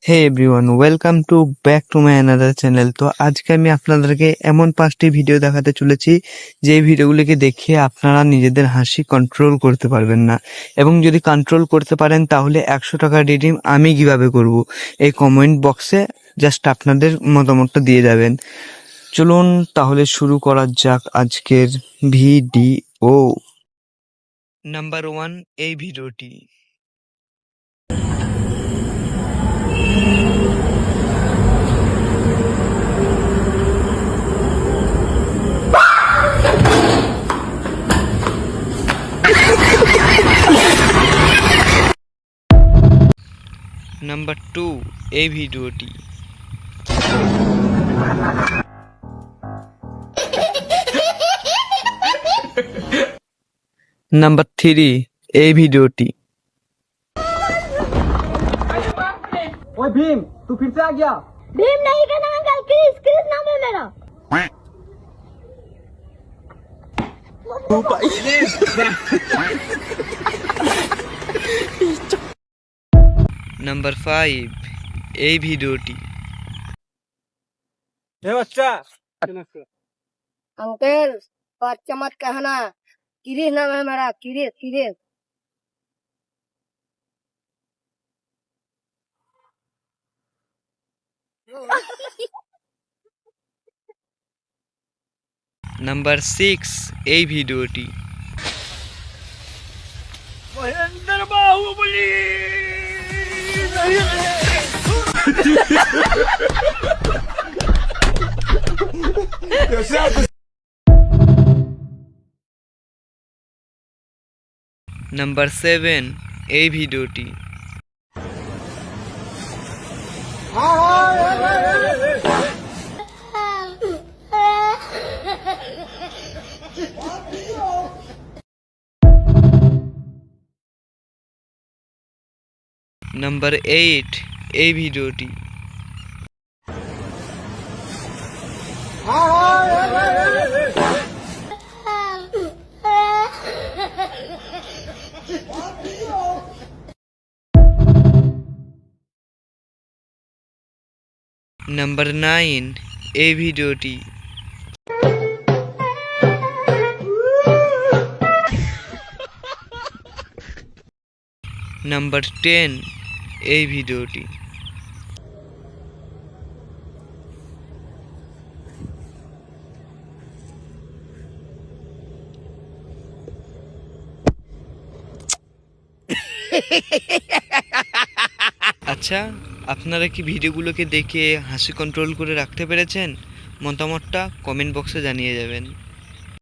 Hey everyone, welcome to back to my another channel. তো আজকে আমি আপনাদেরকে এমন 5টি ভিডিও দেখাতে চলেছি যে ভিডিওগুলিকে দেখে আপনারা নিজেদের হাসি কন্ট্রোল করতে পারবেন না, এবং যদি কন্ট্রোল করতে পারেন তাহলে 100 টাকা রিডিম আমি কিভাবে করব এই কমেন্ট বক্সে জাস্ট আপনাদের মতামতটা দিয়ে যাবেন। চলুন তাহলে শুরু করা যাক আজকের ভিডিও। নাম্বার 1, এই ভিডিওটি। নাম্বার 2, এই ভিডিওটি। নাম্বার 3, এই ভিডিওটি। ओए भीम, तू फिर से आ गया? भीम नहीं कहना अंकल, क्रिस क्रिस नाम है मेरा। নাম্বার 5, এই ভিডিওটি। ए बच्चा, अंकल बच्चा मत कहना, क्रिस नाम है मेरा, क्रिस क्रिस। নাম্বার 6, এই ভিডিওটি। महेंद्र बाहुबली। নাম্বার 7, এই ভিডিওটি। নাম্বার 8, এই ভিডিওটি। নাম্বার 9, এই ভিডিওটি। নাম্বার 10, এই ভিডিওটি। আচ্ছা, আপনারা কি ভিডিওগুলোকে দেখে হাসি কন্ট্রোল করে রাখতে পেরেছেন? মতামতটা কমেন্ট বক্সে জানিয়ে যাবেন।